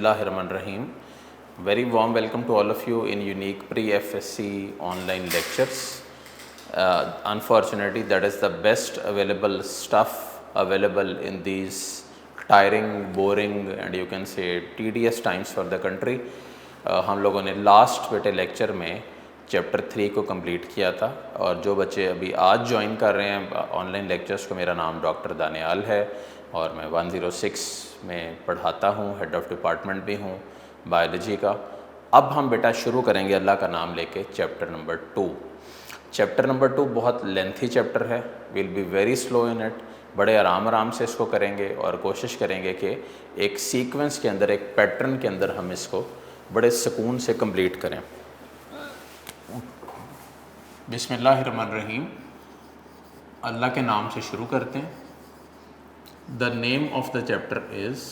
Bismillahirrahmanirrahim. Very warm welcome to all of you in unique pre-FSC online lectures. Unfortunately, that is the best available stuff available in these tiring, boring and you can say tedious times for the country. हम लोगों ने last बेटे lecture में chapter 3 को complete किया था और जो बच्चे अभी आज ज्वाइन कर रहे हैं ऑनलाइन लेक्चर्स को, मेरा नाम डॉक्टर दानियाल है और मैं 106 में पढ़ाता हूँ, हेड ऑफ डिपार्टमेंट भी हूँ बायोलॉजी का। अब हम बेटा शुरू करेंगे अल्लाह का नाम लेके चैप्टर नंबर 2। चैप्टर नंबर 2 बहुत लेंथी चैप्टर है, will be very slow in it. बड़े आराम से इसको करेंगे और कोशिश करेंगे कि एक सीक्वेंस के अंदर, एक पैटर्न के अंदर हम इसको बड़े सुकून से कंप्लीट करें। बिस्मिल्लाहिर्रहमानिर्रहीम, अल्लाह के नाम से शुरू करते हैं। The name of the chapter is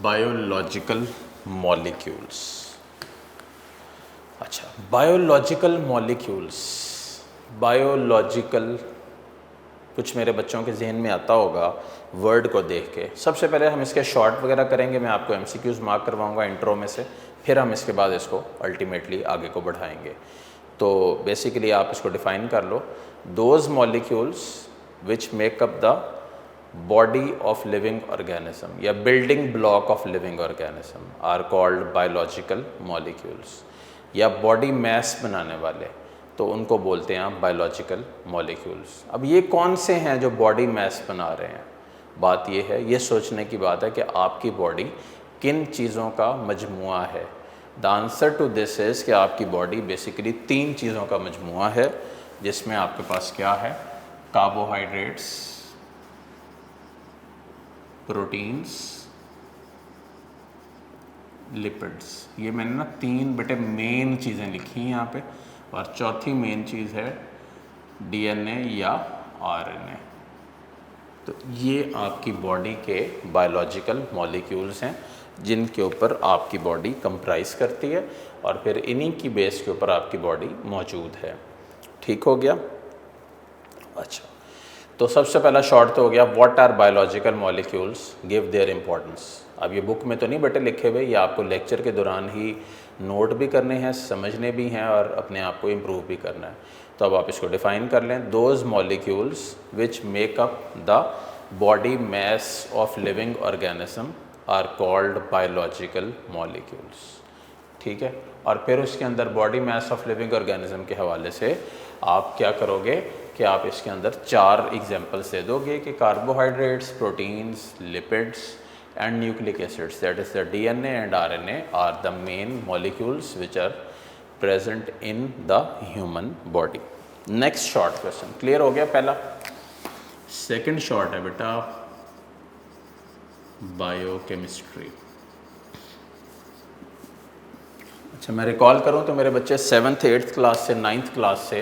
biological molecules. अच्छा, बायोलॉजिकल मॉलिक्यूल्स, बायोलॉजिकल कुछ मेरे बच्चों के जहन में आता होगा वर्ड को देख के। सबसे पहले हम इसके शॉर्ट वगैरह करेंगे, मैं आपको MCQs मार्क करवाऊंगा इंट्रो में से, फिर हम इसके बाद इसको अल्टीमेटली आगे को बढ़ाएंगे। तो बेसिकली आप इसको डिफ़ाइन कर लो, those molecules which make up the body of living organism या building block of living organism are called biological molecules, या बॉडी मैस बनाने वाले तो उनको बोलते हैं आप बायोलॉजिकल मॉलिक्यूल्स। अब ये कौन से हैं जो बॉडी मैस बना रहे हैं? बात ये है, ये सोचने की बात है कि आपकी बॉडी किन चीज़ों का मजमुआ है। The answer to this is कि आपकी बॉडी बेसिकली 3 चीज़ों का मजमुआ है, जिसमें आपके पास क्या है? Carbohydrates, proteins, lipids. ये मैंने ना 3 बेटे मेन चीज़ें लिखी हैं यहाँ पे, और चौथी मेन चीज़ है DNA या RNA। तो ये आपकी बॉडी के बायोलॉजिकल मॉलिक्यूल्स हैं जिनके ऊपर आपकी बॉडी कंप्राइज करती है और फिर इन्हीं की बेस के ऊपर आपकी बॉडी मौजूद है। ठीक हो गया? अच्छा, तो सबसे पहला शॉर्ट तो हो गया, what are biological molecules, give their importance. अब ये बुक में तो नहीं बेटे लिखे हुए, ये आपको लेक्चर के दौरान ही नोट भी करने हैं, समझने भी हैं और अपने आप को इम्प्रूव भी करना है। तो अब आप इसको डिफ़ाइन कर लें, those molecules which make up the body mass of living organism are called biological molecules. ठीक है, और फिर उसके अंदर body mass of living organism के हवाले से आप क्या करोगे कि आप इसके अंदर 4 एग्जांपल्स दे दोगे कि carbohydrates, proteins, lipids and nucleic acids, that is the DNA and RNA are the main molecules which are present in the human body. Next short question, clear हो गया पहला? Second short है बेटा बायोकेमिस्ट्री। अच्छा, मैं recall करूँ तो मेरे बच्चे 7th 8th क्लास से 9th क्लास से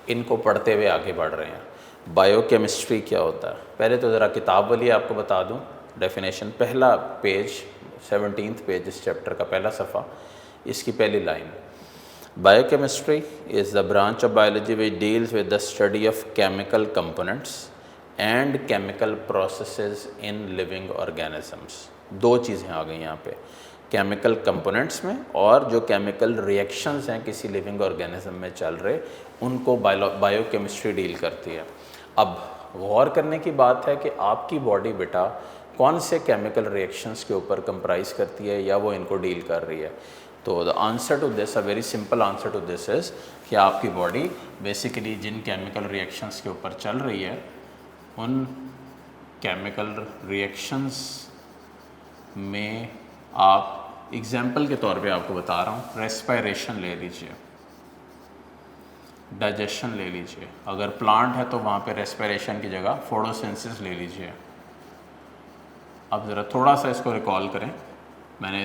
इनको पढ़ते हुए आगे बढ़ रहे हैं। बायोकेमिस्ट्री क्या होता है? पहले तो ज़रा किताब वाली आपको बता दूँ डेफिनेशन। पहला पेज, 17th पेज इस चैप्टर का पहला सफ़ा, इसकी पहली line, biochemistry is the branch of biology which deals with the study of chemical components and chemical processes in living organisms. 2 चीज़ें आ गई यहाँ पे, केमिकल कंपोनेंट्स में और जो केमिकल रिएक्शंस हैं किसी लिविंग ऑर्गेनिज्म में चल रहे, उनको बायोकेमिस्ट्री डील करती है। अब गौर करने की बात है कि आपकी बॉडी बेटा कौन से केमिकल रिएक्शंस के ऊपर कंप्राइज करती है या वो इनको डील कर रही है। तो the answer to this, a very simple answer to this is कि आपकी बॉडी बेसिकली जिन केमिकल रिएक्शंस के ऊपर चल रही है, उन केमिकल रिएक्शंस में आप एग्जाम्पल के तौर पे आपको बता रहा हूँ, रेस्पिरेशन ले लीजिए, डाइजेशन ले लीजिए, अगर प्लांट है तो वहाँ पे रेस्पिरेशन की जगह फोटोसिंथेसिस ले लीजिए। अब ज़रा थोड़ा सा इसको रिकॉल करें, मैंने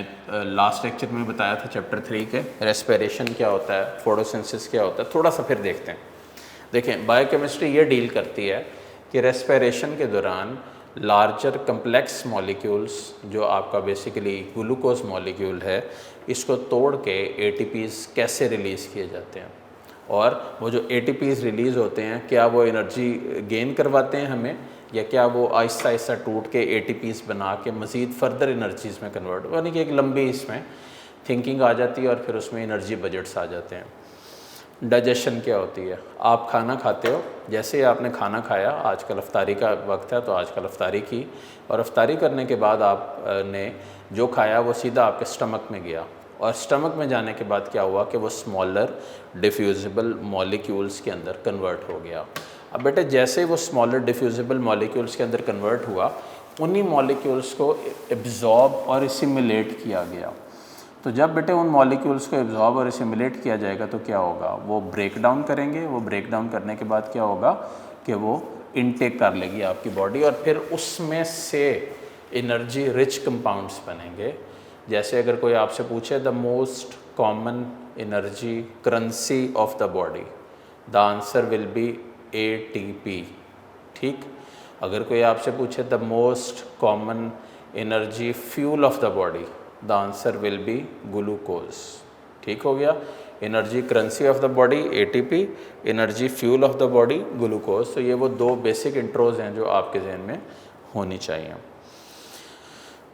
लास्ट लेक्चर में बताया था चैप्टर 3 के रेस्पिरेशन क्या होता है, फोटोसिंथेसिस क्या होता है, थोड़ा सा फिर देखते हैं। देखें, बायोकेमिस्ट्री ये डील करती है कि रेस्पिरेशन के दौरान लार्जर कम्प्लेक्स मॉलिक्यूल्स, जो आपका बेसिकली ग्लूकोज मॉलिक्यूल है, इसको तोड़ के ATPs कैसे रिलीज़ किए जाते हैं, और वो जो ATPs रिलीज़ होते हैं क्या वो एनर्जी गेन करवाते हैं हमें या क्या वो आहिस्ता आहिस्ता टूट के ATPs बना के मज़ीद फर्दर एनर्जीज़ में कन्वर्ट, यानी कि एक लंबी इसमें थिंकिंग आ जाती है और फिर उसमें एनर्जी बजट्स आ जाते हैं। डाइजेशन क्या होती है, आप खाना खाते हो, जैसे ही आपने खाना खाया, आजकल अफ्तारी का वक्त है तो आजकल अफ्तारी की, और अफ्तारी करने के बाद आपने जो खाया वो सीधा आपके स्टमक में गया, और स्टमक में जाने के बाद क्या हुआ कि वो स्मॉलर डिफ्यूजिबल मॉलिक्यूल्स के अंदर कन्वर्ट हो गया। अब बेटे जैसे वो स्मॉलर डिफ्यूजिबल मॉलिक्यूल्स के अंदर कन्वर्ट हुआ, उन्हीं मॉलिक्यूल्स को एब्जॉर्ब और एसिमिलेट किया गया। तो जब बेटे उन मॉलिक्यूल्स को एब्जॉर्ब और एसिमिलेट किया जाएगा तो क्या होगा, वो ब्रेक डाउन करेंगे, वो ब्रेक डाउन करने के बाद क्या होगा कि वो इनटेक कर लेगी आपकी बॉडी, और फिर उसमें से एनर्जी रिच कंपाउंड्स बनेंगे। जैसे अगर कोई आपसे पूछे the most common energy currency of the body, the answer will be ATP। ठीक, अगर कोई आपसे पूछे the most common energy fuel of the body, the answer will be glucose. ठीक हो गया, energy currency of the body ATP, energy fuel of the body glucose. तो ये वो दो बेसिक इंट्रोज हैं जो आपके जहन में होनी चाहिए।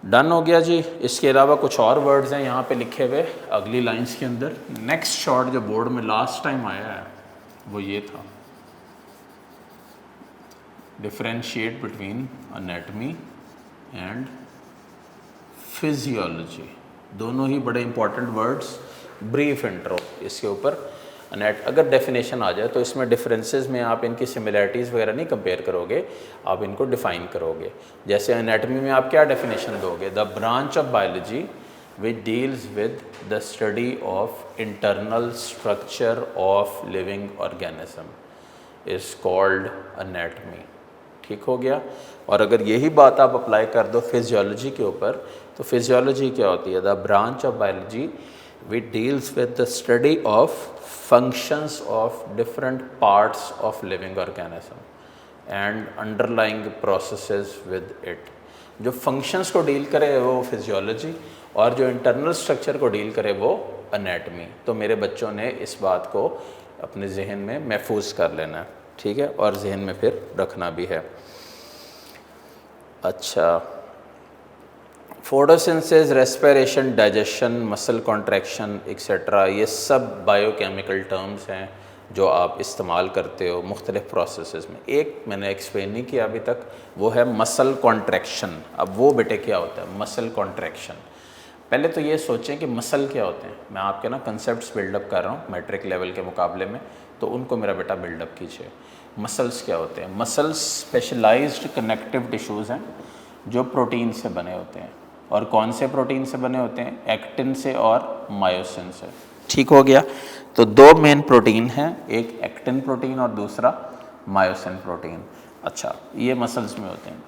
डन हो गया जी। इसके अलावा कुछ और वर्ड्स हैं यहाँ पे लिखे हुए अगली लाइंस के अंदर। नेक्स्ट शॉर्ट जो बोर्ड में लास्ट टाइम आया है वो ये था, differentiate between anatomy and physiology. दोनों ही बड़े इंपॉर्टेंट वर्ड्स। ब्रीफ इंट्रो इसके ऊपर। अगर डेफिनेशन आ जाए तो इसमें डिफरेंसेस में आप इनकी सिमिलैरिटीज़ वगैरह नहीं कंपेयर करोगे, आप इनको डिफ़ाइन करोगे। जैसे एनाटॉमी में आप क्या डेफिनेशन दोगे, the branch of biology which deals with the study of internal structure of living organism is called anatomy. ठीक हो गया। और अगर यही बात आप अप्लाई कर दो फिजियोलॉजी के ऊपर, तो फिजियोलॉजी क्या होती है, the branch of biology which deals with the study of functions of different parts of living organism and underlying processes with it। जो functions को डील करे वो फिजियोलॉजी, और जो इंटरनल स्ट्रक्चर को डील करे वो एनाटॉमी। तो मेरे बच्चों ने इस बात को अपने जहन में महफूज कर लेना है, ठीक है, और जहन में फिर रखना भी है। अच्छा, photosynthesis, respiration, digestion, muscle contraction etcetera, ये सब बायोकेमिकल टर्म्स हैं जो आप इस्तेमाल करते हो मुख्तलिफ प्रोसेसेस में। एक मैंने एक्सप्लेन नहीं किया अभी तक, वो है मसल कॉन्ट्रैक्शन। अब वो बेटे क्या होता है मसल कॉन्ट्रैक्शन? पहले तो ये सोचें कि मसल क्या होते हैं। मैं आपके ना कंसेप्ट्स बिल्डअप कर रहा हूँ मैट्रिक लेवल के मुकाबले में, तो उनको मेरा बेटा बिल्डअप कीजिए। मसल्स क्या होते हैं? मसल्स स्पेशलाइज्ड कनेक्टिव टिश्यूज़ हैं जो प्रोटीन से बने होते हैं। और कौन से प्रोटीन से बने होते हैं? एक्टिन से और मायोसिन से। ठीक हो गया। तो दो मेन प्रोटीन हैं, एक एक्टिन प्रोटीन और दूसरा मायोसिन प्रोटीन। अच्छा, ये मसल्स में होते हैं।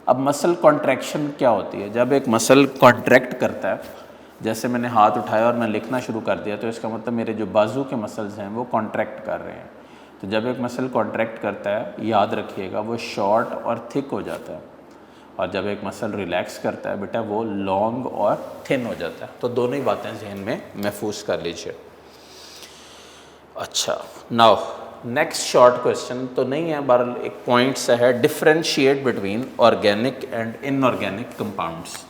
अब मसल कॉन्ट्रैक्शन क्या होती है? जब एक मसल कॉन्ट्रैक्ट करता है, जैसे मैंने हाथ उठाया और मैं लिखना शुरू कर दिया, तो इसका मतलब मेरे जो बाजू के मसल्स हैं वो कॉन्ट्रैक्ट कर रहे हैं। तो जब एक मसल कॉन्ट्रैक्ट करता है, याद रखिएगा, वो शॉर्ट और थिक हो जाता है, और जब एक मसल रिलैक्स करता है बेटा वो लॉन्ग और थिन हो जाता है। तो दोनों ही बातें जहन में महफूज कर लीजिए। अच्छा, नाउ नेक्स्ट शॉर्ट क्वेश्चन तो नहीं है, बहरहाल एक पॉइंट सा है, differentiate between organic and inorganic compounds.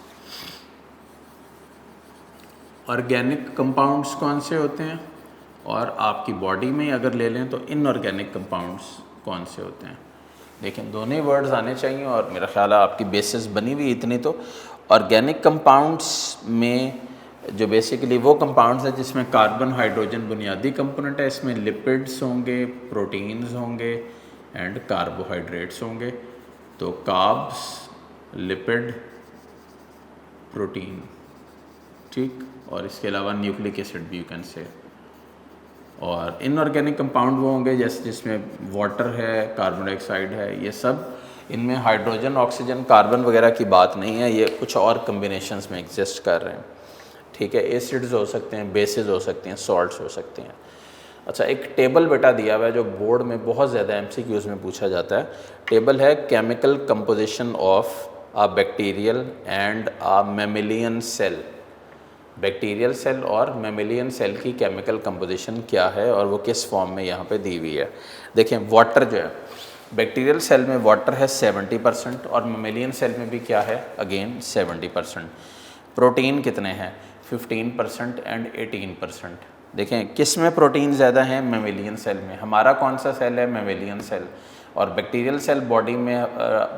Organic compounds कौन से होते हैं, और आपकी बॉडी में अगर ले लें तो इनऑर्गेनिक कंपाउंड्स कौन से होते हैं? लेकिन दोनों ही वर्ड्स आने चाहिए, और मेरा ख्याल है आपकी बेसिस बनी हुई इतनी। तो ऑर्गेनिक कंपाउंड्स में जो बेसिकली वो कंपाउंड्स हैं जिसमें कार्बन हाइड्रोजन बुनियादी कंपोनेंट है, इसमें लिपिड्स होंगे, प्रोटीन्स होंगे एंड कार्बोहाइड्रेट्स होंगे। तो कार्ब्स, लिपिड, प्रोटीन, ठीक, और इसके अलावा न्यूक्लिक एसिड भी यू कैन से। और इनऑर्गेनिक कंपाउंड वो होंगे जैसे जिसमें वाटर है, कार्बन डाइऑक्साइड है, ये सब। इनमें हाइड्रोजन, ऑक्सीजन, कार्बन वगैरह की बात नहीं है, ये कुछ और कम्बिनेशंस में एग्जिस्ट कर रहे हैं, ठीक है। एसिड्स हो सकते हैं, बेसिस हो सकते हैं, सॉल्ट्स हो सकते हैं। अच्छा, एक टेबल बेटा दिया हुआ है जो बोर्ड में बहुत ज़्यादा MCQs में पूछा जाता है। टेबल है chemical composition of a bacterial and a mammalian cell. Bacterial cell और मैमेलियन सेल की केमिकल कंपोजिशन क्या है और वो किस फॉर्म में यहाँ पे दी हुई है। देखें, वाटर जो है बैक्टीरियल सेल में वाटर है 70% और मेमेलियन सेल में भी क्या है, अगेन 70%। प्रोटीन कितने हैं, 15% एंड 18%। देखें किस में प्रोटीन ज़्यादा है, मेमेलियन सेल में। हमारा कौन सा सेल है, मेमेलियन सेल। और बैक्टीरियल सेल बॉडी में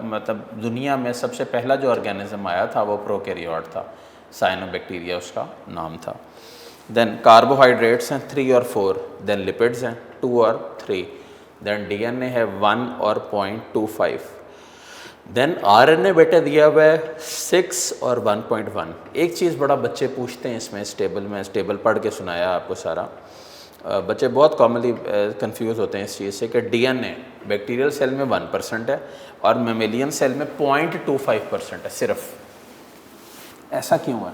मतलब दुनिया में सबसे पहला जो ऑर्गेनिज्म आया था वो प्रोकैरियोट था, साइनोबैक्टीरिया उसका नाम था। देन कार्बोहाइड्रेट्स हैं 3 और 4, देन लिपिड्स हैं 2 और 3, देन डीएनए है 1 और 0.25, देन आरएनए बेटा दिया हुआ है 6 और 1.1। एक चीज़ बड़ा बच्चे पूछते हैं इसमें, स्टेबल पढ़ के सुनाया आपको सारा। बच्चे बहुत कॉमनली कंफ्यूज होते हैं इस चीज़ से कि डीएनए बैक्टीरियल सेल में 1% है और मेमेलियन सेल में 0.25% है सिर्फ। ऐसा क्यों है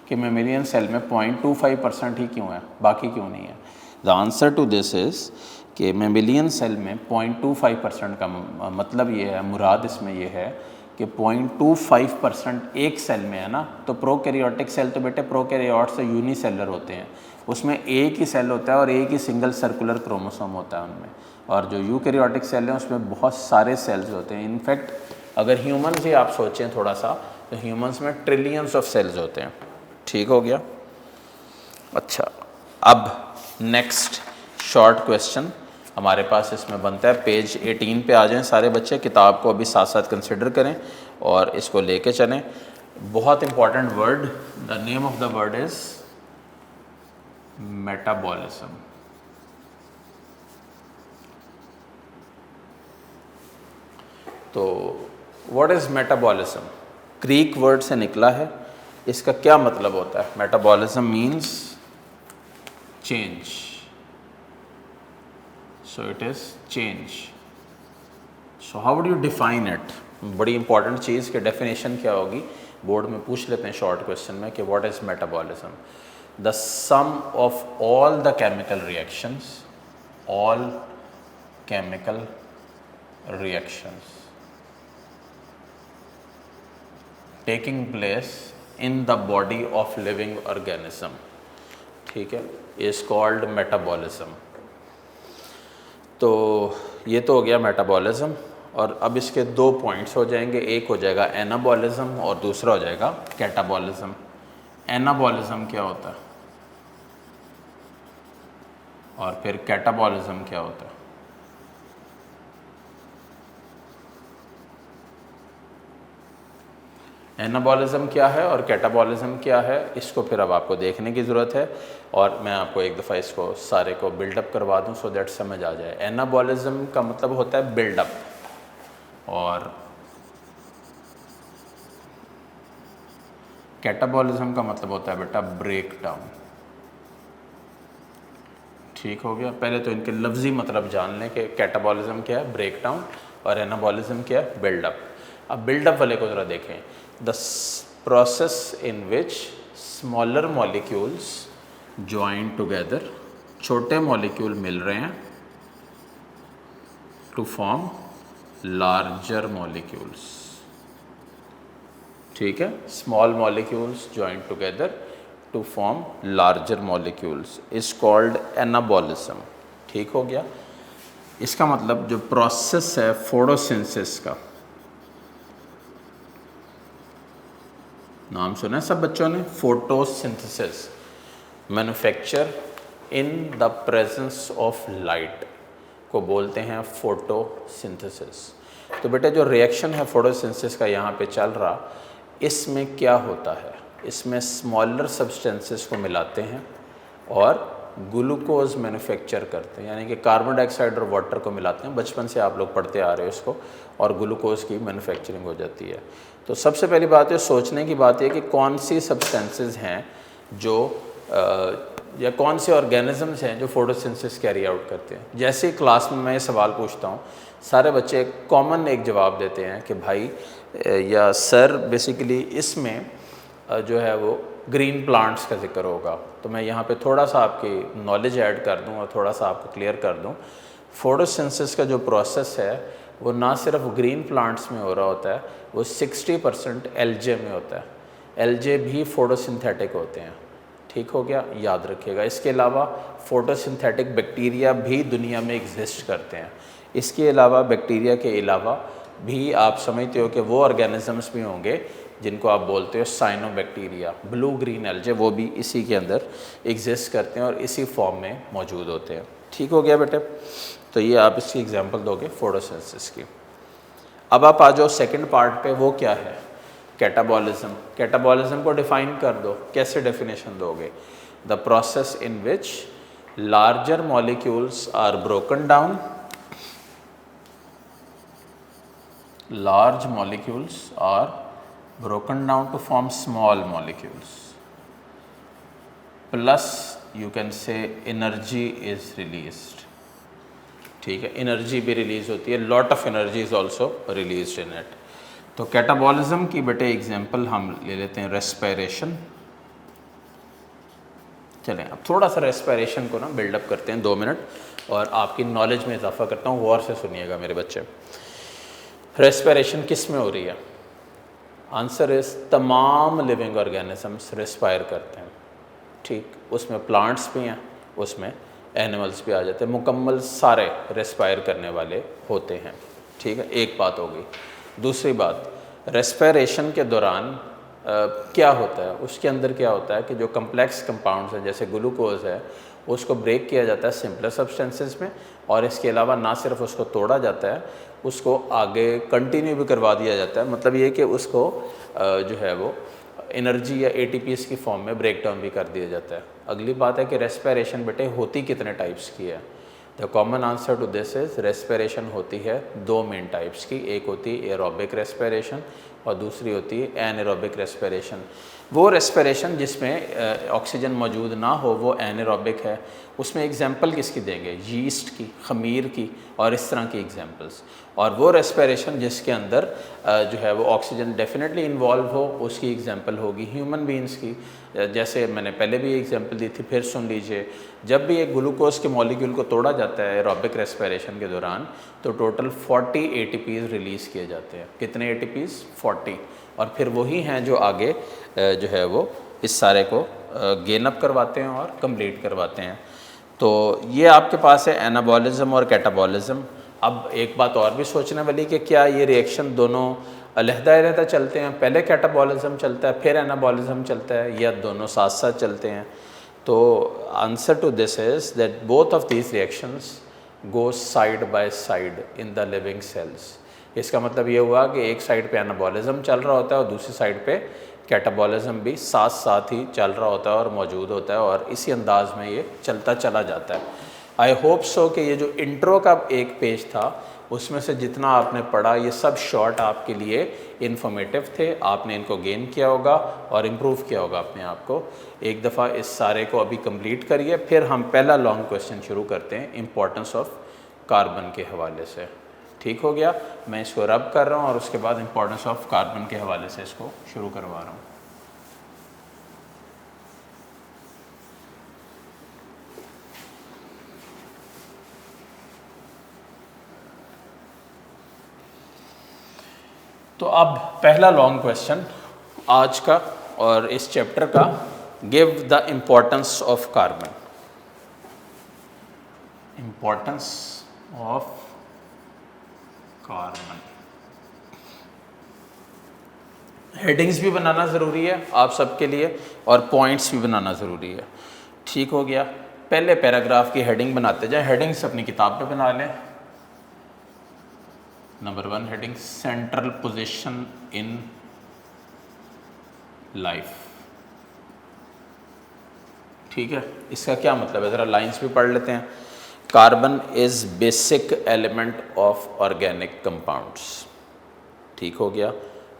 कि मेमेलियन सेल में 0.25% ही क्यों है, बाकी क्यों नहीं है? The answer to this is कि मेमेलियन सेल में 0.25% का मतलब ये है, मुराद इसमें ये है कि 0.25% एक सेल में है ना। तो प्रोकैरियोटिक सेल तो बेटे प्रोकैरियोट से यूनिसेलर होते हैं, उसमें एक ही सेल होता है और एक ही सिंगल सर्कुलर क्रोमोसोम होता है उनमें। और जो यूकैरियोटिक सेल हैं उसमें बहुत सारे सेल्स होते हैं। इनफैक्ट अगर ह्यूमन्स ही आप सोचें थोड़ा सा, तो ह्यूमन्स में ट्रिलियंस ऑफ सेल्स होते हैं। ठीक हो गया? अच्छा, अब नेक्स्ट शॉर्ट क्वेश्चन हमारे पास इसमें बनता है, पेज 18 पे आ जाएं सारे बच्चे, किताब को अभी साथ साथ कंसिडर करें और इसको लेके चलें। बहुत important word, the name of the word is metabolism. तो what is metabolism? Greek word से निकला है। इसका क्या मतलब होता है? Metabolism means change, so it is change. So how would you define it? बड़ी इंपॉर्टेंट चीज़ की डेफिनेशन क्या होगी, बोर्ड में पूछ लेते हैं शॉर्ट क्वेश्चन में कि what is metabolism? The sum of all the chemical reactions taking place in the body of living organism, ठीक है, is called metabolism। तो ये तो हो गया मेटाबॉलिज्म। और अब इसके दो पॉइंट्स हो जाएंगे, एक हो जाएगा एनाबॉलिज्म और दूसरा हो जाएगा कैटाबॉलिज्म। एनाबॉलिज्म क्या होता है और फिर कैटाबॉलिज्म क्या होता है? एनाबॉलिज्म क्या है और कैटाबॉलिज्म क्या है, इसको फिर अब आपको देखने की ज़रूरत है। और मैं आपको एक दफ़ा इसको सारे को बिल्डअप करवा दूं सो दैट समझ आ जाए। एनाबॉलिज्म का मतलब होता है बिल्डअप और कैटाबॉलिज्म का मतलब होता है बेटा ब्रेक डाउन। ठीक हो गया? पहले तो इनके लफ्ज़ी मतलब जान लें कि कैटाबॉलिज्म क्या है, ब्रेक डाउन, और एनाबॉलिज्म क्या है, बिल्डअप। अब बिल्डअप वाले को ज़रा देखें। The process in which smaller molecules join together, छोटे मॉलिक्यूल मिल रहे हैं टू फॉर्म लार्जर मॉलिक्यूल्स। ठीक है, small molecules join together to form larger molecules is called anabolism. ठीक हो गया? इसका मतलब जो प्रोसेस है फोटोसिंथेसिस का, नाम सुना है सब बच्चों ने, photosynthesis, manufacture in the presence of light को बोलते हैं फोटोसिंथेसिस। तो बेटा जो रिएक्शन है फोटोसिंथेसिस का यहाँ पे चल रहा, इसमें क्या होता है? इसमें स्मॉलर सब्सटेंसेस को मिलाते हैं और ग्लूकोज मैन्युफैक्चर करते हैं, यानी कि कार्बन डाइऑक्साइड और वाटर को मिलाते हैं। बचपन से आप लोग पढ़ते आ रहे हो इसको, और ग्लूकोज की मैन्युफैक्चरिंग हो जाती है। तो सबसे पहली बात है, सोचने की बात है कि कौन सी सब्सटेंसेस हैं जो या कौन से ऑर्गेनिजम्स हैं जो फोटोसिंथेसिस कैरी आउट करते हैं। जैसे क्लास में मैं ये सवाल पूछता हूँ, सारे बच्चे कॉमन एक जवाब देते हैं कि भाई या सर बेसिकली इसमें जो है वो ग्रीन प्लांट्स का जिक्र होगा। तो मैं यहाँ पे थोड़ा सा आपकी नॉलेज ऐड कर दूँ और थोड़ा सा आपको क्लियर कर दूँ। फोटोसिंथेसिस का जो प्रोसेस है वो ना सिर्फ ग्रीन प्लांट्स में हो रहा होता है, वो 60% एलजे में होता है। एलजे भी फोटोसिंथेटिक होते हैं। ठीक हो गया? याद रखिएगा। इसके अलावा फोटोसिंथेटिक बैक्टीरिया भी दुनिया में एग्जिस्ट करते हैं। इसके अलावा बैक्टीरिया के अलावा भी आप समझते हो कि वो ऑर्गेनिजम्स भी होंगे जिनको आप बोलते हो साइनोबैक्टीरिया, ब्लू ग्रीन एल्जे, वो भी इसी के अंदर एग्जिस्ट करते हैं और इसी फॉर्म में मौजूद होते हैं। ठीक हो गया बेटे? तो ये आप इसकी एग्जांपल दोगे फोटोसिंथेसिस की। अब आप आ जाओ सेकंड पार्ट पे, वो क्या है? कैटाबॉलिज्म। कैटाबॉलिज्म को डिफाइन कर दो। कैसे डेफिनेशन दोगे? The process in which larger molecules are broken down, large molecules are broken down to form small molecules, plus you can say energy is released। ठीक है, एनर्जी भी रिलीज होती है, lot of energy is also release in it. तो catabolism की बेटे example हम ले लेते हैं रेस्पिरेशन। चलें अब थोड़ा सा रेस्पिरेशन को ना बिल्डअप करते हैं 2 मिनट, और आपकी नॉलेज में इजाफा करता हूँ। गौर से सुनिएगा मेरे बच्चे। रेस्पिरेशन किस में हो रही है? आंसर इज तमाम लिविंग ऑर्गेनिजम्स रेस्पायर करते हैं। ठीक, उसमें प्लांट्स भी हैं, उसमें एनिमल्स भी आ जाते हैं, मुकम्मल सारे रेस्पायर करने वाले होते हैं। ठीक है, एक बात हो गई। दूसरी बात, रेस्पिरेशन के दौरान क्या होता है? उसके अंदर क्या होता है कि जो कम्प्लेक्स कंपाउंड्स हैं जैसे ग्लूकोज है, उसको ब्रेक किया जाता है सिंपलर सब्सटेंसेस में, और इसके अलावा ना सिर्फ उसको तोड़ा जाता है, उसको आगे कंटिन्यू भी करवा दिया जाता है। मतलब ये कि उसको जो है वो एनर्जी या ATPs की फॉर्म में ब्रेक डाउन भी कर दिया जाता है। अगली बात है कि रेस्पिरेशन बेटे होती कितने टाइप्स की है? The common answer to this is respiration होती है 2 मेन टाइप्स की। एक होती है एरोबिक रेस्पिरेशन और दूसरी होती है एनारोबिक रेस्पिरेशन। वो रेस्पिरेशन जिसमें ऑक्सीजन मौजूद ना हो वो एनारोबिक है। उसमें एग्जांपल किसकी देंगे? यीस्ट की, खमीर की और इस तरह की एग्जांपल्स। और वो रेस्पिरेशन जिसके अंदर जो है वो ऑक्सीजन डेफिनेटली इन्वॉल्व हो, उसकी एग्जांपल होगी ह्यूमन बीइंग्स की। जैसे मैंने पहले भी एग्जांपल दी थी, फिर सुन लीजिए। जब भी एक ग्लूकोज के मॉलिक्यूल को तोड़ा जाता है एरोबिक रेस्पिरेशन के दौरान, तो टोटल 40 ATPs रिलीज़ किए जाते हैं। कितने ATPs? 40। और फिर वही हैं जो आगे जो है वो इस सारे को गेन अप करवाते हैं और कंप्लीट करवाते हैं। तो ये आपके पास है एनाबॉलिज्म और कैटाबॉलिज्म। अब एक बात और भी सोचने वाली कि क्या ये रिएक्शन दोनों अलहदा-अलहदा चलते हैं? पहले कैटाबॉलिज्म चलता है फिर एनाबॉलिज्म चलता है, या दोनों साथ साथ चलते हैं? तो answer to this is that both of these reactions go side by side in the living cells. इसका मतलब ये हुआ कि एक साइड पे एनाबॉलिज्म चल रहा होता है और दूसरी साइड पे कैटाबॉलिज्म भी साथ साथ ही चल रहा होता है और मौजूद होता है, और इसी अंदाज में ये चलता चला जाता है। आई होप सो कि ये जो इंट्रो का एक पेज था उसमें से जितना आपने पढ़ा, ये सब शॉर्ट आपके लिए इन्फॉर्मेटिव थे। आपने इनको गेन किया होगा और इम्प्रूव किया होगा अपने आप को। एक दफ़ा इस सारे को अभी कंप्लीट करिए, फिर हम पहला लॉन्ग क्वेश्चन शुरू करते हैं इम्पोर्टेंस ऑफ कार्बन के हवाले से। ठीक हो गया? मैं इसको रब कर रहा हूँ और उसके बाद इम्पोर्टेंस ऑफ कार्बन के हवाले से इसको शुरू करवा रहा हूँ। तो अब पहला लॉन्ग क्वेश्चन आज का और इस चैप्टर का, give the importance of carbon. Importance of carbon. Headings भी बनाना ज़रूरी है आप सबके लिए और पॉइंट्स भी बनाना ज़रूरी है। ठीक हो गया? पहले पैराग्राफ की हेडिंग बनाते जाएं। हेडिंग्स अपनी किताब पे बना लें। Number 1 heading, central position in life. ठीक है, इसका क्या मतलब है? ज़रा लाइंस भी पढ़ लेते हैं। Carbon is basic element of organic compounds. ठीक हो गया?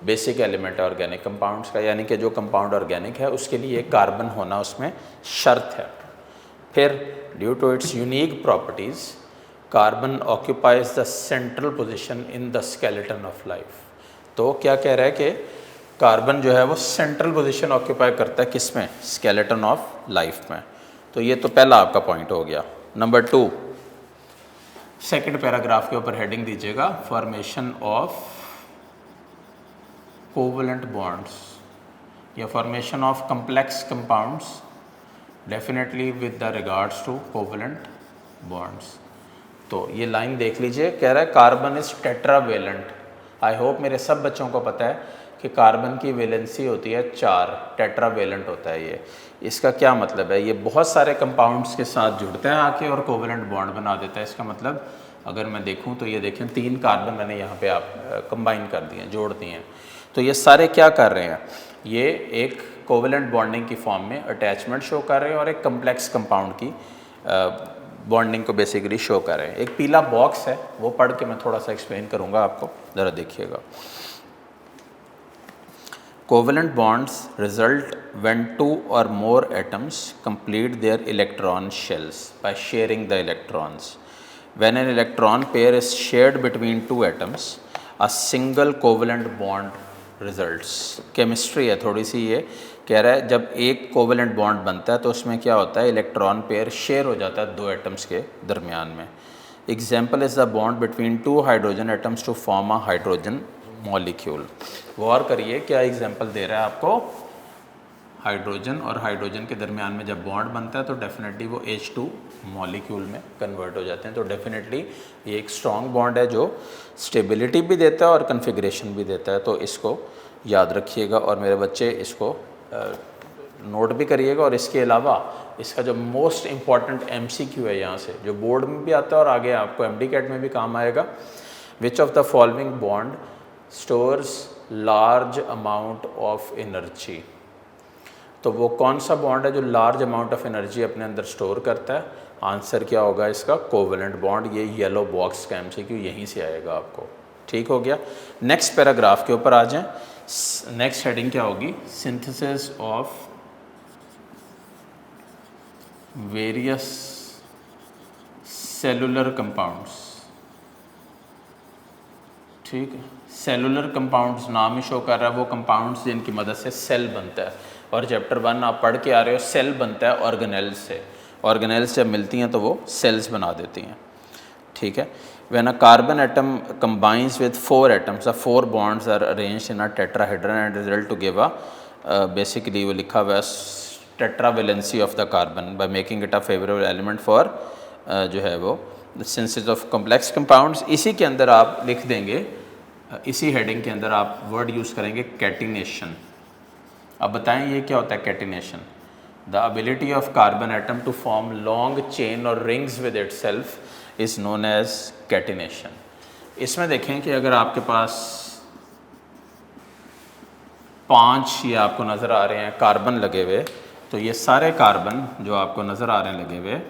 बेसिक एलिमेंट है ऑर्गेनिक कंपाउंड्स का, यानी कि जो कंपाउंड ऑर्गेनिक है उसके लिए कार्बन होना उसमें शर्त है। फिर due to its unique properties, carbon occupies the central position in the skeleton of life. तो क्या कह रहा है कि कार्बन जो है वो सेंट्रल पोजीशन ऑक्यूपाई करता है किस में? स्केलेटन ऑफ लाइफ में। तो ये तो पहला आपका पॉइंट हो गया। नंबर 2, सेकंड पैराग्राफ के ऊपर हेडिंग दीजिएगा, फॉर्मेशन ऑफ कोवलेंट बॉन्ड्स या formation of complex compounds definitely with the regards to covalent bonds. तो ये लाइन देख लीजिए, कह रहा है carbon is tetravalent. I hope मेरे सब बच्चों को पता है कि कार्बन की वैलेंसी होती है 4, टेट्रावेलेंट होता है ये। इसका क्या मतलब है, ये बहुत सारे कंपाउंड्स के साथ जुड़ता है आके और कोवेलेंट बॉन्ड बना देता है। इसका मतलब अगर मैं देखूं तो ये देखें 3 कार्बन मैंने यहाँ पे आप कंबाइन कर दिए, जोड़ दिए हैं। तो ये सारे क्या कर रहे हैं, ये एक कोवेलेंट बॉन्डिंग की फॉर्म में अटैचमेंट शो कर रहे हैं और एक कम्प्लेक्स कंपाउंड की बॉन्डिंग को बेसिकली शो कर रहे हैं। एक पीला बॉक्स है, वो पढ़ के मैं थोड़ा सा एक्सप्लेन करूँगा आपको, ज़रा देखिएगा। Covalent bonds result when 2 or more atoms complete their electron shells by sharing the electrons. When an electron pair is shared between 2 atoms, a single covalent bond results. Chemistry है थोड़ी सी, ये कह रहा है जब एक कोवेलेंट बॉन्ड बनता है तो उसमें क्या होता है, इलेक्ट्रॉन पेयर शेयर हो जाता है 2 एटम्स के दरमियान में। Example is the bond between 2 hydrogen atoms to form a hydrogen molecule. गौर करिए क्या एग्जाम्पल दे रहा है आपको, हाइड्रोजन और हाइड्रोजन के दरमियान में जब बॉन्ड बनता है तो डेफिनेटली वो H2 मॉलिक्यूल में कन्वर्ट हो जाते हैं। तो डेफिनेटली ये एक स्ट्रॉन्ग बॉन्ड है जो स्टेबिलिटी भी देता है और कन्फिग्रेशन भी देता है। तो इसको याद रखिएगा और मेरे बच्चे इसको नोट भी करिएगा। और इसके अलावा इसका जो मोस्ट इम्पॉर्टेंट MCQ है यहाँ से, जो बोर्ड में भी आता है और आगे आपको MD-CAT में भी काम आएगा, which of the following bond stores large amount of energy. तो वो कौन सा बॉन्ड है जो लार्ज अमाउंट ऑफ एनर्जी अपने अंदर स्टोर करता है? आंसर क्या होगा इसका, कोवेलेंट बॉन्ड। ये येलो बॉक्स का MCQ यहीं से आएगा आपको। ठीक हो गया। नेक्स्ट पैराग्राफ के ऊपर आ जाएं। नेक्स्ट हेडिंग क्या होगी, synthesis of various cellular compounds. ठीक है, सेलुलर कंपाउंड्स नाम ही शो कर रहा है वो कंपाउंड्स जिनकी मदद से सेल बनता है। और चैप्टर 1 आप पढ़ के आ रहे हो, सेल बनता है ऑर्गेनेल्स से। ऑर्गेनेल्स जब मिलती हैं तो वो सेल्स बना देती हैं। ठीक है। When a carbon atom combines with 4 atoms, the 4 bonds are arranged in a tetrahedron and result to give a basically वो लिखा हुआ है tetravalency of the carbon by making it a favourable element for जो है वो synthesis of complex compounds. इसी के अंदर आप लिख देंगे, इसी हेडिंग के अंदर आप वर्ड यूज़ करेंगे कैटिनेशन। अब बताएं ये क्या होता है catenation? The ability of carbon atom to form long chain और rings with itself is known as catenation. इसमें देखें कि अगर आपके पास 5 ये आपको नज़र आ रहे हैं कार्बन लगे हुए, तो ये सारे कार्बन जो आपको नज़र आ रहे हैं लगे हुए,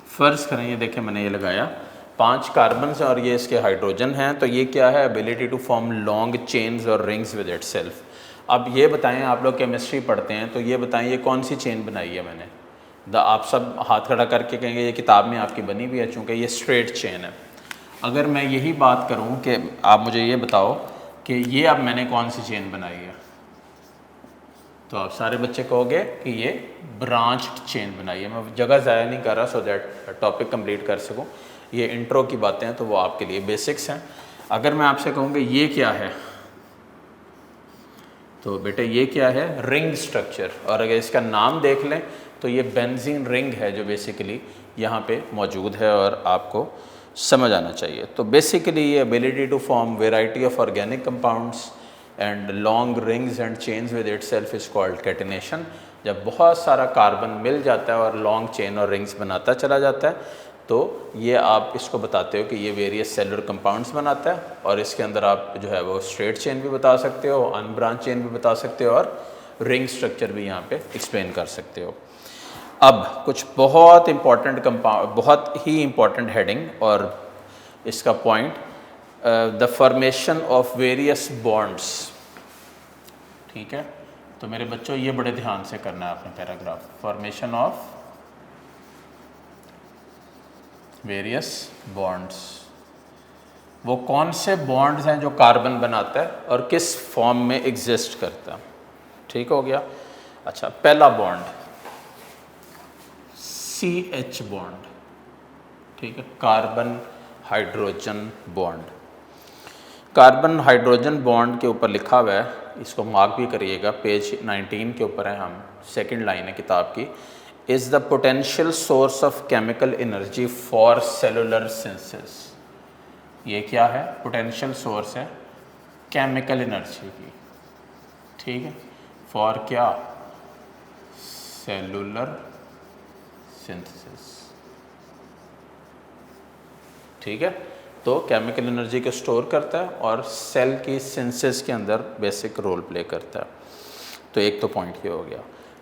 फ़र्ज़ करें ये देखें मैंने ये लगाया 5 कार्बन हैं और ये इसके हाइड्रोजन हैं। तो ये क्या है, ability to form long chains और रिंग्स विद इटसेल्फ। अब ये बताएं, आप लोग केमिस्ट्री पढ़ते हैं तो ये बताएं ये कौन सी चेन बनाई है मैंने? आप सब हाथ खड़ा करके कहेंगे ये किताब में आपकी बनी हुई है, चूँकि ये स्ट्रेट चेन है। अगर मैं यही बात करूँ कि आप मुझे ये बताओ कि ये अब मैंने कौन सी चेन बनाई है, तो आप सारे बच्चे कहोगे कि ये ब्रांच्ड चेन बनाई है। मैं जगह ज़ाया नहीं कर रहा सो दैट टॉपिक कंप्लीट कर सकूं। ये इंट्रो की बातें हैं तो वो आपके लिए बेसिक्स हैं। अगर मैं आपसे कहूँगा ये क्या है, तो बेटे ये क्या है, रिंग स्ट्रक्चर। और अगर इसका नाम देख लें तो ये बेंजीन रिंग है जो बेसिकली यहाँ पे मौजूद है और आपको समझ आना चाहिए। तो बेसिकली ये ability to form variety of organic compounds and long rings and chains with itself is called catenation. जब बहुत सारा कार्बन मिल जाता है और लॉन्ग चेन और रिंग्स बनाता चला जाता है तो ये आप इसको बताते हो कि ये वेरियस सेलुलर कंपाउंड्स बनाता है। और इसके अंदर आप जो है वो स्ट्रेट चेन भी बता सकते हो, अनब्रांच चेन भी बता सकते हो और रिंग स्ट्रक्चर भी यहाँ पे एक्सप्लेन कर सकते हो। अब कुछ बहुत इंपॉर्टेंट बहुत ही इंपॉर्टेंट हेडिंग और इसका point, the formation of various bonds. ठीक है, तो मेरे बच्चों ये बड़े ध्यान से करना है आपने paragraph, formation of various bonds. वो कौन से बॉन्ड्स हैं जो कार्बन बनाता है और किस फॉर्म में एग्जिस्ट करता है। ठीक हो गया। अच्छा, पहला बॉन्ड CH बॉन्ड। ठीक है, carbon hydrogen bond. Carbon hydrogen bond के ऊपर लिखा हुआ है, इसको मार्क भी करिएगा, पेज 19 के ऊपर है, हम सेकंड लाइन है किताब की। Is the potential source of chemical energy for cellular synthesis. ये क्या है? पोटेंशियल सोर्स है केमिकल एनर्जी की, ठीक है, फॉर क्या? सेलुलर सिंथेसिस, ठीक है। तो केमिकल एनर्जी को स्टोर करता है और सेल की सिंथेसिस के अंदर बेसिक रोल प्ले करता है। तो एक तो पॉइंट ये हो गया।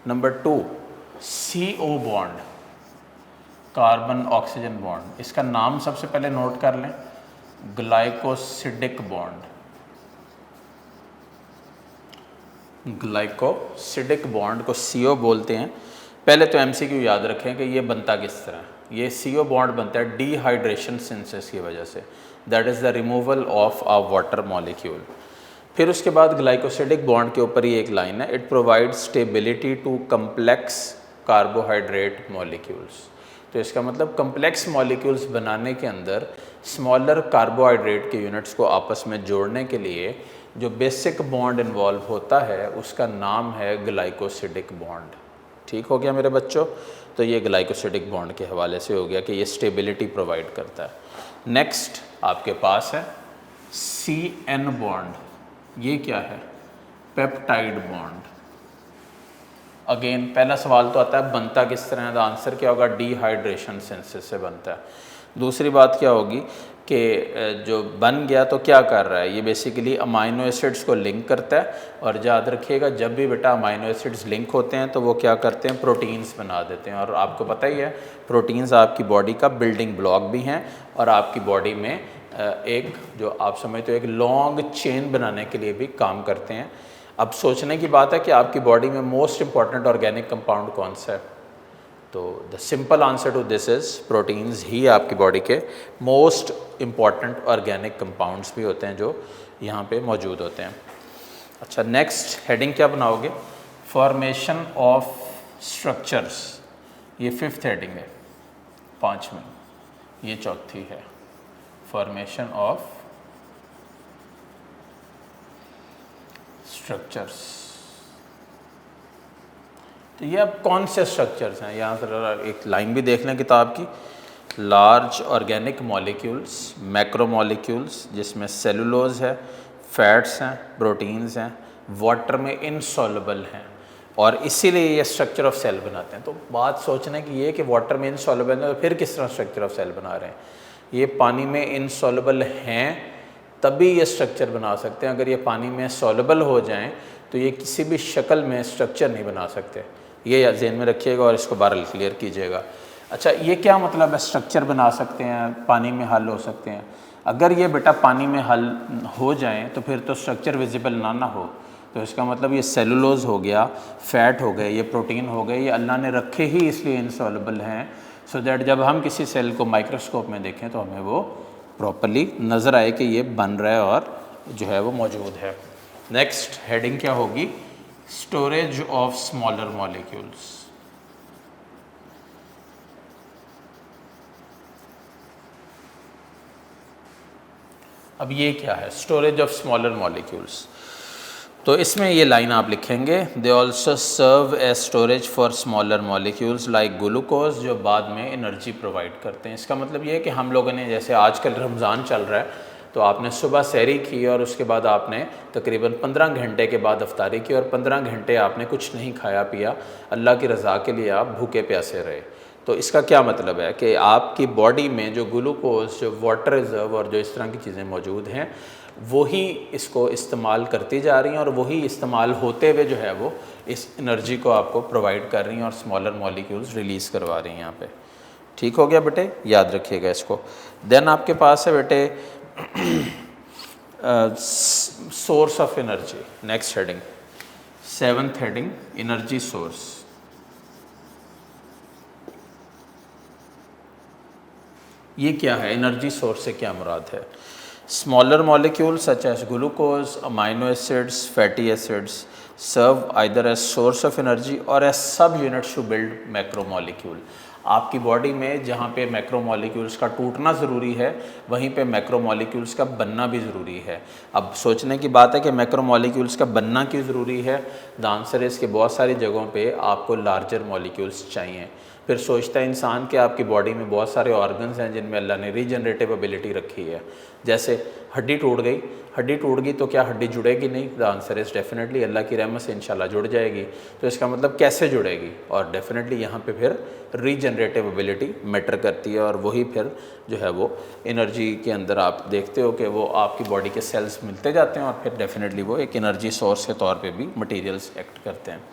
Number 2, CO bond, carbon oxygen bond, इसका नाम सबसे पहले नोट कर लें, ग्लाइकोसिडिक बॉन्ड। ग्लाइकोसिडिक बॉन्ड को CO बोलते हैं। पहले तो MCQ याद रखें कि ये बनता किस तरह है। ये CO बॉन्ड बनता है डिहाइड्रेशन सिंथेसिस की वजह से, that is the removal of a water molecule. फिर उसके बाद ग्लाइकोसिडिक बॉन्ड के ऊपर ही एक लाइन है, it provides stability to complex carbohydrate molecules. तो इसका मतलब कम्प्लेक्स मॉलिक्यूल्स बनाने के अंदर स्मॉलर कार्बोहाइड्रेट के यूनिट्स को आपस में जोड़ने के लिए जो बेसिक बॉन्ड इन्वॉल्व होता है उसका नाम है ग्लाइकोसिडिक बॉन्ड। ठीक हो गया मेरे बच्चों? तो ये ग्लाइकोसिडिक बॉन्ड के हवाले से हो गया कि ये स्टेबिलिटी प्रोवाइड करता है। नेक्स्ट आपके पास है CN बॉन्ड। ये क्या है? Peptide bond. अगेन पहला सवाल तो आता है बनता किस तरह है, तो आंसर क्या होगा? डिहाइड्रेशन सिंथेसिस से बनता है। दूसरी बात क्या होगी कि जो बन गया तो क्या कर रहा है? ये बेसिकली अमाइनो एसिड्स को लिंक करता है, और याद रखिएगा जब भी बेटा अमाइनो एसिड्स लिंक होते हैं तो वो क्या करते हैं? प्रोटीन्स बना देते हैं। और आपको पता ही है प्रोटीन्स आपकी बॉडी का बिल्डिंग ब्लॉक भी हैं, और आपकी बॉडी में एक जो आप समझते हो एक लॉन्ग चेन बनाने के लिए भी काम करते हैं। अब सोचने की बात है कि आपकी बॉडी में मोस्ट इंपॉर्टेंट ऑर्गेनिक कंपाउंड कौन सा है? तो the simple answer to this is proteins ही आपकी बॉडी के मोस्ट इम्पॉर्टेंट ऑर्गेनिक कंपाउंड्स भी होते हैं जो यहाँ पे मौजूद होते हैं। अच्छा, नेक्स्ट हेडिंग क्या बनाओगे? Formation of structures. ये 5th हेडिंग है, 5वीं, ये 4थी है, फॉर्मेशन ऑफ स्ट्रक्चर्स। तो ये अब कौन से स्ट्रक्चर्स हैं? यहाँ से एक लाइन भी देख लें किताब की। लार्ज ऑर्गेनिक मॉलिक्यूल्स, मैक्रोमॉलिक्यूल्स जिसमें सेलुलोज है, फैट्स हैं, प्रोटीन्स हैं, वाटर में इनसॉल्युबल हैं, और इसीलिए ये स्ट्रक्चर ऑफ सेल बनाते हैं। तो बात सोचने की ये कि वाटर में इनसॉल्युबल है तो फिर किस तरह स्ट्रक्चर ऑफ सेल बना रहे हैं? ये पानी में इनसॉल्युबल हैं तभी ये स्ट्रक्चर बना सकते हैं। अगर ये पानी में सॉल्युबल हो जाएं तो ये किसी भी शक्ल में स्ट्रक्चर नहीं बना सकते। ये ज़हन में रखिएगा और इसको बार क्लियर कीजिएगा। अच्छा, ये क्या मतलब है स्ट्रक्चर बना सकते हैं, पानी में हल हो सकते हैं? अगर ये बेटा पानी में हल हो जाएं तो फिर तो स्ट्रक्चर विजिबल ना हो। तो इसका मतलब ये सेलुलोज हो गया, फैट हो गए, ये प्रोटीन हो गए, ये अल्लाह ने रखे ही इसलिए इनसॉल्युबल हैं, सो दैट जब हम किसी सेल को माइक्रोस्कोप में देखें तो हमें वो प्रॉपर्ली नज़र आए कि ये बन रहा है और जो है वो मौजूद है। नेक्स्ट हेडिंग क्या होगी? Storage of smaller molecules. अब ये क्या है स्टोरेज ऑफ स्मॉलर मॉलिक्यूल्स? तो इसमें ये लाइन आप लिखेंगे, they also serve as storage for smaller molecules like glucose, जो बाद में एनर्जी प्रोवाइड करते हैं। इसका मतलब ये है कि हम लोगों ने, जैसे आजकल रमज़ान चल रहा है, तो आपने सुबह सहरी की और उसके बाद आपने तकरीबन 15 घंटे के बाद अफ्तारी की, और 15 घंटे आपने कुछ नहीं खाया पिया, अल्लाह की रज़ा के लिए आप भूखे प्यासे रहे। तो इसका क्या मतलब है कि आपकी बॉडी में जो ग्लूकोज, जो वाटर रिजर्व और जो इस तरह की चीज़ें मौजूद हैं वही इसको इस्तेमाल करती जा रही हैं, और वही इस्तेमाल होते हुए जो है वो इस एनर्जी को आपको प्रोवाइड कर रही हैं और स्मॉलर मॉलिक्यूल्स रिलीज़ करवा रही हैं यहाँ पे। ठीक हो गया बेटे? याद रखिएगा इसको। देन आपके पास है बेटे source of energy. Next heading, 7th heading, energy source. ये क्या है? एनर्जी सोर्स से क्या मुराद है? Smaller molecules such as glucose, amino acids, fatty acids serve either as source of energy or as subunits to build macromolecule. आपकी body में जहाँ पे मैक्रोमोलिक्यूल्स का टूटना ज़रूरी है, वहीं पे मैक्रोमोलिक्यूल्स का बनना भी ज़रूरी है। अब सोचने की बात है कि मैक्रोमोलिक्यूल्स का बनना क्यों ज़रूरी है। द आंसर इज़ कि बहुत सारी जगहों पे आपको लार्जर मॉलिक्यूल्स चाहिए। फिर सोचता है इंसान कि आपकी बॉडी में बहुत सारे ऑर्गन्स हैं जिनमें अल्लाह ने रीजनरेटिव एबिलिटी रखी है। जैसे हड्डी टूट गई तो क्या हड्डी जुड़ेगी नहीं? द आंसर इज़ डेफिनेटली, अल्लाह की रहमत से इंशाल्लाह जुड़ जाएगी। तो इसका मतलब कैसे जुड़ेगी? और डेफिनेटली यहाँ पे फिर रीजनरेटिव एबिलिटी मैटर करती है, और वही फिर जो है वो एनर्जी के अंदर आप देखते हो कि वो आपकी बॉडी के सेल्स मिलते जाते हैं और फिर डेफिनेटली वो एक एनर्जी सोर्स के तौर पे भी मटेरियल्स एक्ट करते हैं।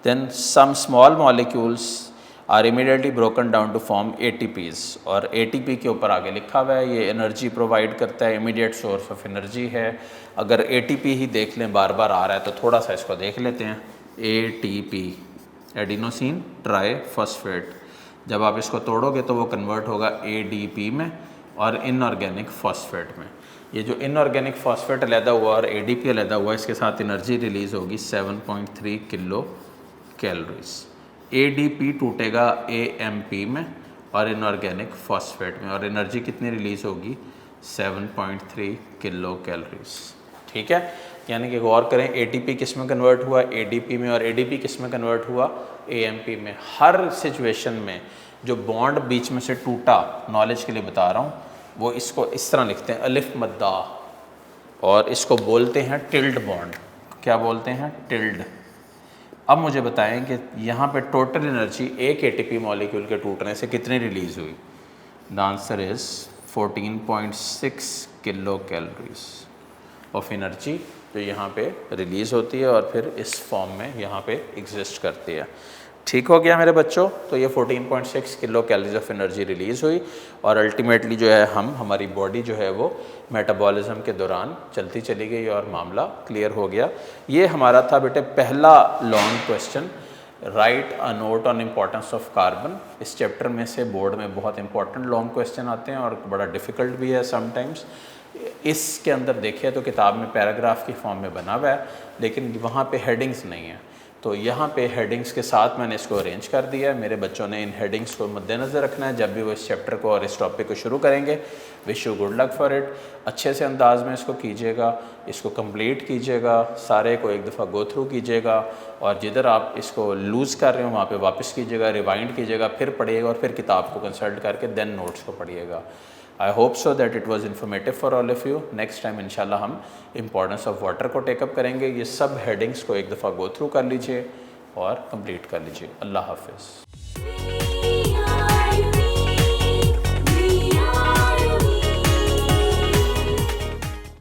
Then some small molecules are immediately broken down to form ATPs, और ATP के ऊपर आगे लिखा हुआ है ये एनर्जी प्रोवाइड करता है, इमीडिएट सोर्स ऑफ एनर्जी है। अगर ATP ही देख लें, बार बार आ रहा है तो थोड़ा सा इसको देख लेते हैं। ATP एडिनोसिन ट्राईफॉस्फेट, जब आप इसको तोड़ोगे तो वो कन्वर्ट होगा ADP में और इनऑर्गेनिक फॉस्फेट में। ये जो इनऑर्गेनिक फॉस्फेट अलहदा हुआ और ADP अलहदा हुआ, इसके साथ एनर्जी रिलीज़ होगी 7.3 किलो कैलोरीज। ADP टूटेगा AMP में और इनऑर्गेनिक फॉस्फेट में, और एनर्जी कितनी रिलीज़ होगी? 7.3 किलो कैलोरीज। ठीक है, यानी कि गौर करें, ATP किस में कन्वर्ट हुआ? ADP में, और ADP किस में कन्वर्ट हुआ? AMP में। हर सिचुएशन में जो बॉन्ड बीच में से टूटा, नॉलेज के लिए बता रहा हूँ, वो इसको इस तरह लिखते हैं अलिफ मद्दा, और इसको बोलते हैं टिल्ड बॉन्ड। क्या बोलते हैं? टिल्ड। अब मुझे बताएं कि यहाँ पे टोटल एनर्जी एक ATP मॉलिक्यूल के टूटने से कितनी रिलीज़ हुई? The answer is 14.6 kilo calories of energy जो यहाँ पे रिलीज़ होती है और फिर इस फॉर्म में यहाँ पे एग्जिस्ट करती है। ठीक हो गया मेरे बच्चों? तो ये 14.6 kilo calories of energy release हुई, और अल्टीमेटली जो है हमारी बॉडी जो है वो मेटाबॉलिज्म के दौरान चलती चली गई और मामला क्लियर हो गया। ये हमारा था बेटे पहला long question, right a note on importance of carbon. इस चैप्टर में से बोर्ड में बहुत इंपॉर्टेंट लॉन्ग क्वेश्चन आते हैं और बड़ा डिफ़िकल्ट भी है समटाइम्स। इसके अंदर देखिए तो किताब में पैराग्राफ की फॉर्म में बना हुआ है, लेकिन वहाँ पे हेडिंग्स नहीं है, तो यहाँ पे हेडिंग्स के साथ मैंने इसको अरेंज कर दिया है। मेरे बच्चों ने इन हेडिंग्स को मद्देनज़र रखना है जब भी वो इस चैप्टर को और इस टॉपिक को शुरू करेंगे। Wish you good luck for it. अच्छे से अंदाज में इसको कीजिएगा, इसको कंप्लीट कीजिएगा, सारे को एक दफ़ा गो थ्रू कीजिएगा, और जिधर आप इसको लूज़ कर रहे हो वहाँ पे वापस कीजिएगा, रिवाइंड कीजिएगा, फिर पढ़िएगा, और फिर किताब को कंसल्ट करके देन नोट्स को पढ़िएगा। I hope so that it was informative for all of you. Next time इंशाल्लाह हम इम्पॉर्टेंस ऑफ वाटर को टेकअप करेंगे। ये सब हेडिंग्स को एक दफ़ा गो थ्रू कर लीजिए और कंप्लीट कर लीजिए। अल्लाह हाफ़िज़।